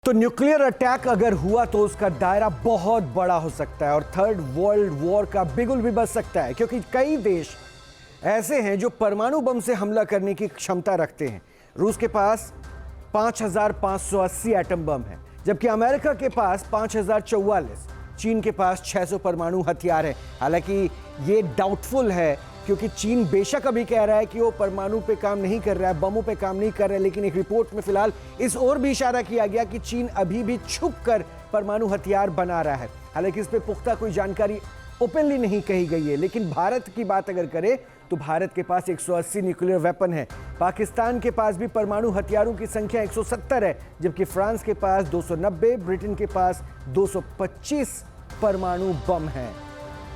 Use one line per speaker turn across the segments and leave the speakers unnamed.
तो nuclear attack अगर हुआ तो उसका दायरा बहुत बड़ा हो सकता है और थर्ड वर्ल्ड वॉर का बिगुल भी बच सकता है, क्योंकि कई देश ऐसे हैं जो परमाणु बम से हमला करने की क्षमता रखते हैं। रूस के पास 5580 एटम बम है, जबकि अमेरिका के पास 5044, चीन के पास 600 परमाणु हथियार है। हालांकि ये डाउटफुल है, क्योंकि चीन बेशक अभी कह रहा है कि वो परमाणु पे काम नहीं कर रहा है, बमों पे काम नहीं कर रहा है, लेकिन एक रिपोर्ट में फिलहाल इस ओर भी इशारा किया गया कि चीन अभी भी छुप कर परमाणु हथियार बना रहा है। हालांकि इस पे पुख्ता कोई जानकारी ओपनली नहीं कही गई है। लेकिन भारत की बात अगर करें तो भारत के पास 180 न्यूक्लियर वेपन है। पाकिस्तान के पास भी परमाणु हथियारों की संख्या 170 है, जबकि फ्रांस के पास 290, ब्रिटेन के पास 225 परमाणु बम है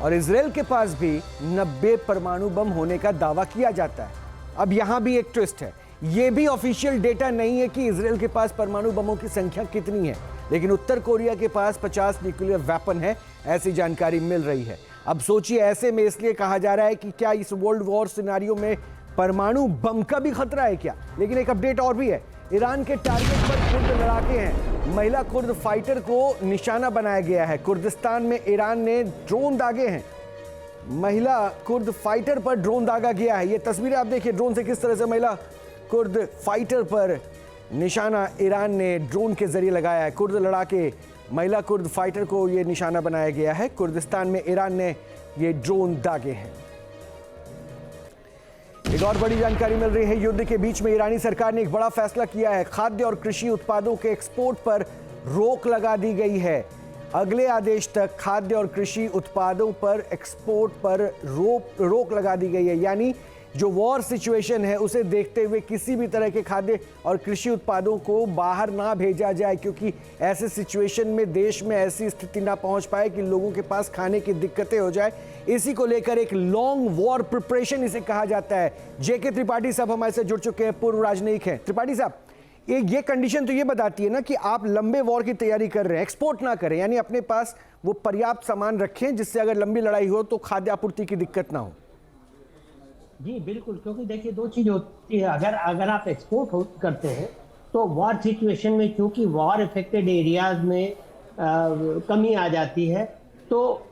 और इजराइल के पास भी 90 परमाणु बम होने का दावा किया जाता है। अब यहां भी एक ट्विस्ट है, यह भी ऑफिशियल डेटा नहीं है कि इजराइल के पास परमाणु बमों की संख्या कितनी है, लेकिन उत्तर कोरिया के पास 50 न्यूक्लियर वेपन है, ऐसी जानकारी मिल रही है। अब सोचिए, ऐसे में इसलिए कहा जा रहा है कि क्या इस वर्ल्ड वॉर सिनेरियो में परमाणु बम का भी खतरा है क्या। लेकिन एक अपडेट और भी है, ईरान के टारगेट पर कुर्द लड़ाके हैं। महिला कुर्द फाइटर को निशाना बनाया गया है। कुर्दिस्तान में ईरान ने ड्रोन दागे हैं। महिला कुर्द फाइटर पर ड्रोन दागा गया है। ये तस्वीरें आप देखिए ड्रोन से किस तरह से महिला कुर्द फाइटर पर निशाना ईरान ने ड्रोन के जरिए लगाया है। कुर्द लड़ाके महिला कुर्द फाइटर को ये निशाना बनाया गया है। कुर्दिस्तान में ईरान ने ये ड्रोन दागे हैं। एक और बड़ी जानकारी मिल रही है, युद्ध के बीच में ईरानी सरकार ने एक बड़ा फैसला किया है। खाद्य और कृषि उत्पादों के एक्सपोर्ट पर रोक लगा दी गई है। अगले आदेश तक खाद्य और कृषि उत्पादों पर एक्सपोर्ट पर रोक लगा दी गई है। यानी जो वॉर सिचुएशन है उसे देखते हुए किसी भी तरह के खाद्य और कृषि उत्पादों को बाहर ना भेजा जाए, क्योंकि ऐसे सिचुएशन में देश में ऐसी स्थिति ना पहुंच पाए कि लोगों के पास खाने की दिक्कतें हो जाए। इसी को लेकर एक लॉन्ग वॉर प्रिपरेशन इसे कहा जाता है। जेके त्रिपाठी साहब हमारे साथ जुड़ चुके हैं, पूर्व राजनयिक हैं। त्रिपाठी साहब, ये कंडीशन तो ये बताती है ना कि आप लंबे वॉर की तैयारी कर रहे हैं, एक्सपोर्ट ना करें, यानी अपने पास वो पर्याप्त सामान रखें जिससे अगर लंबी लड़ाई हो तो खाद्य आपूर्ति की दिक्कत ना हो।
जी बिल्कुल, क्योंकि देखिए दो चीज होती है। अगर आप एक्सपोर्ट करते हैं तो वॉर सिचुएशन में, क्योंकि वॉर इफेक्टेड एरियाज में कमी आ जाती है, तो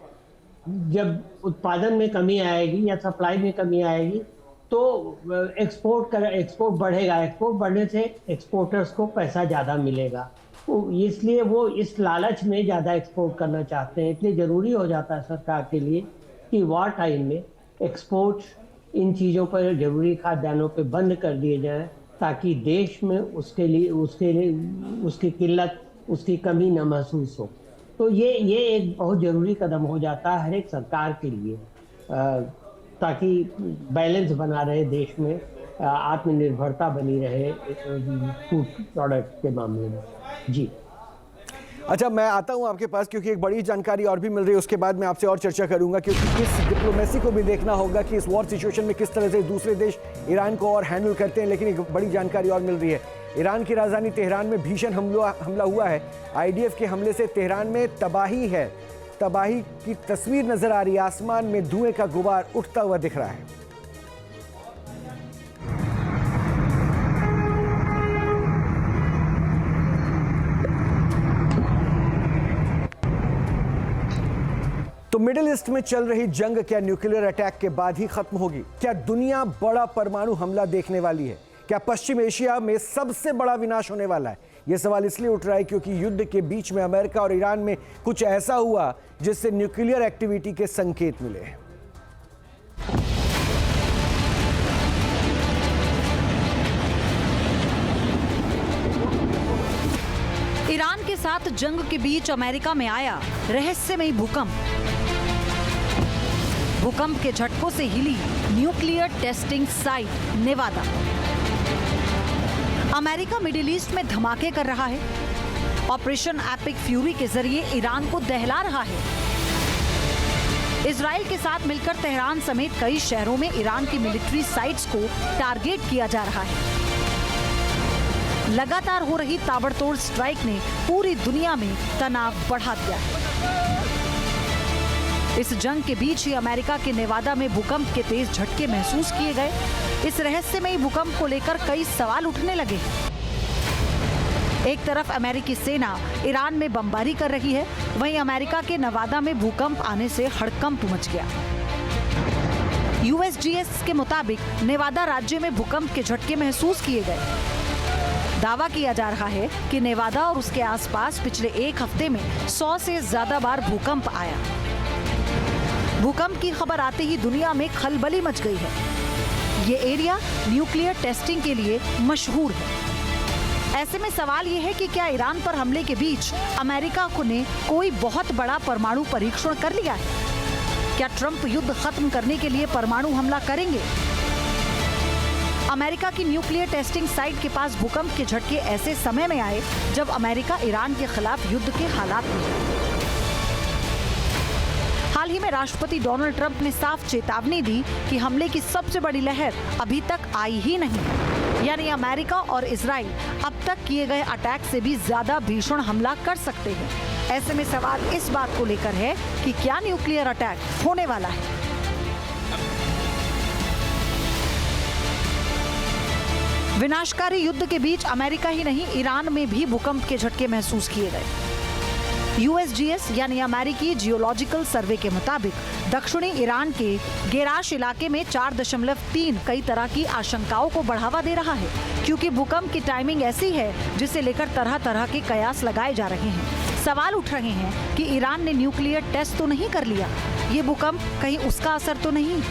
जब उत्पादन में कमी आएगी या सप्लाई में कमी आएगी तो एक्सपोर्ट बढ़ेगा। एक्सपोर्ट बढ़ने से एक्सपोर्टर्स को पैसा ज़्यादा मिलेगा, तो इसलिए वो इस लालच में ज़्यादा एक्सपोर्ट करना चाहते हैं। इसलिए ज़रूरी हो जाता है सरकार के लिए कि वॉर टाइम में एक्सपोर्ट इन चीज़ों पर, जरूरी खाद्यान्नों पे बंद कर दिए जाएं, ताकि देश में उसकी किल्लत, उसकी कमी न महसूस हो। तो ये एक बहुत ज़रूरी कदम हो जाता है हर एक सरकार के लिए, ताकि बैलेंस बना रहे देश में, आत्मनिर्भरता बनी रहे फूड प्रोडक्ट के मामले में। जी
अच्छा, मैं आता हूं आपके पास, क्योंकि एक बड़ी जानकारी और भी मिल रही है, उसके बाद मैं आपसे और चर्चा करूंगा, क्योंकि इस डिप्लोमेसी को भी देखना होगा कि इस वॉर सिचुएशन में किस तरह से दूसरे देश ईरान को और हैंडल करते हैं। लेकिन एक बड़ी जानकारी और मिल रही है, ईरान की राजधानी तेहरान में भीषण हमला हुआ है। आईडीएफ के हमले से तेहरान में तबाही की तस्वीर नजर आ रही है। आसमान में धुएं का गुबार उठता हुआ दिख रहा है। तो मिडिल ईस्ट में चल रही जंग क्या न्यूक्लियर अटैक के बाद ही खत्म होगी? क्या दुनिया बड़ा परमाणु हमला देखने वाली है? क्या पश्चिम एशिया में सबसे बड़ा विनाश होने वाला है? यह सवाल इसलिए उठ रहा है क्योंकि युद्ध के बीच में अमेरिका और ईरान में कुछ ऐसा हुआ जिससे न्यूक्लियर एक्टिविटी के संकेत मिले हैं।
ईरान के साथ जंग के बीच अमेरिका में आया रहस्यमयी भूकंप। भूकंप के झटकों से हिली nuclear testing site Nevada. America middle east में धमाके कर रहा है। ऑपरेशन एपिक फ्यूरी के जरिए ईरान को दहला रहा है। इजराइल के साथ मिलकर तेहरान समेत कई शहरों में ईरान की मिलिट्री साइट्स को टारगेट किया जा रहा है। लगातार हो रही ताबड़तोड़ स्ट्राइक ने पूरी दुनिया में तनाव बढ़ा दिया है। इस जंग के बीच ही अमेरिका के नेवादा में भूकंप के तेज झटके महसूस किए गए। इस रहस्यमयी भूकंप को लेकर कई सवाल उठने लगे। एक तरफ अमेरिकी सेना ईरान में बमबारी कर रही है, वहीं अमेरिका के नवादा में भूकंप आने से हड़कंप मच गया। USGS के मुताबिक नेवादा राज्य में भूकंप के झटके महसूस किए गए। दावा किया जा रहा है कि नेवादा और उसके आसपास पिछले एक हफ्ते में 100 से ज्यादा बार भूकंप आया। भूकंप की खबर आते ही दुनिया में खलबली मच गई है। ये एरिया न्यूक्लियर टेस्टिंग के लिए मशहूर है। ऐसे में सवाल ये है कि क्या ईरान पर हमले के बीच अमेरिका ने कोई बहुत बड़ा परमाणु परीक्षण कर लिया है? क्या ट्रंप युद्ध खत्म करने के लिए परमाणु हमला करेंगे? अमेरिका की न्यूक्लियर टेस्टिंग साइट के पास भूकंप के झटके ऐसे समय में आए जब अमेरिका ईरान के खिलाफ युद्ध के हालात में है। हाल ही में राष्ट्रपति डोनाल्ड ट्रंप ने साफ चेतावनी दी कि हमले की सबसे बड़ी लहर अभी तक आई ही नहीं, यानी अमेरिका और इजराइल अब तक किए गए अटैक से भी ज्यादा भीषण हमला कर सकते हैं। ऐसे में सवाल इस बात को लेकर है कि क्या न्यूक्लियर अटैक होने वाला है। विनाशकारी युद्ध के बीच अमेरिका ही नहीं, ईरान में भी भूकंप के झटके महसूस किए गए। USGS यानी अमेरिकी जियोलॉजिकल सर्वे के मुताबिक दक्षिणी ईरान के गेराश इलाके में 4.3 कई तरह की आशंकाओं को बढ़ावा दे रहा है, क्योंकि भूकंप की टाइमिंग ऐसी है जिसे लेकर तरह तरह के कयास लगाए जा रहे हैं। सवाल उठ रहे हैं कि ईरान ने न्यूक्लियर टेस्ट तो नहीं कर लिया, ये भूकंप कहीं उसका असर तो नहीं।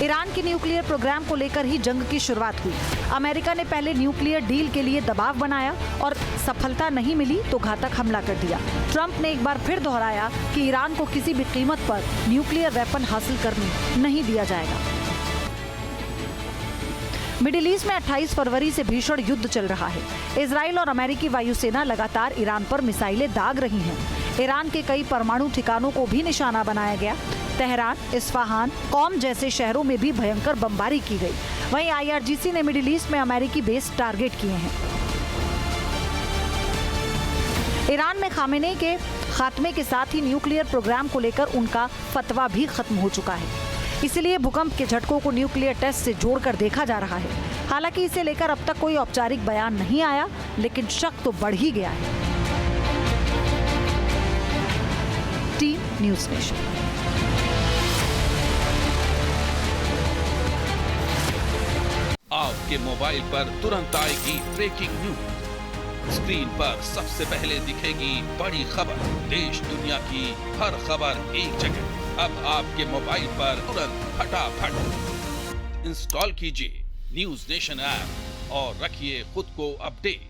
ईरान के न्यूक्लियर प्रोग्राम को लेकर ही जंग की शुरुआत हुई। अमेरिका ने पहले न्यूक्लियर डील के लिए दबाव बनाया और सफलता नहीं मिली तो घातक हमला कर दिया। ट्रंप ने एक बार फिर दोहराया कि ईरान को किसी भी कीमत पर न्यूक्लियर वेपन हासिल करने नहीं दिया जाएगा। मिडिल ईस्ट में 28 फरवरी से भीषण युद्ध चल रहा है। इजराइल और अमेरिकी वायुसेना लगातार ईरान पर मिसाइलें दाग रही हैं। ईरान के कई परमाणु ठिकानों को भी निशाना बनाया गया। तेहरान, इस्फहान, कौम जैसे शहरों में भी भयंकर बमबारी की गई। वहीं IRGC ने मिडिल ईस्ट में अमेरिकी बेस टारगेट किए हैं। ईरान में खामेनेई के खात्मे के साथ ही न्यूक्लियर प्रोग्राम को लेकर उनका फतवा भी खत्म हो चुका है। इसलिए भूकंप के झटकों को न्यूक्लियर टेस्ट से जोड़कर देखा जा रहा है। हालांकि इसे लेकर अब तक कोई औपचारिक बयान नहीं आया, लेकिन शक तो बढ़ ही गया है। Team news nation.
आपके मोबाइल पर तुरंत आएगी ब्रेकिंग न्यूज। स्क्रीन पर सबसे पहले दिखेगी बड़ी खबर। देश दुनिया की हर खबर एक जगह। अब आपके मोबाइल पर तुरंत फटाफट इंस्टॉल कीजिए न्यूज़ नेशन ऐप और रखिए खुद को अपडेट।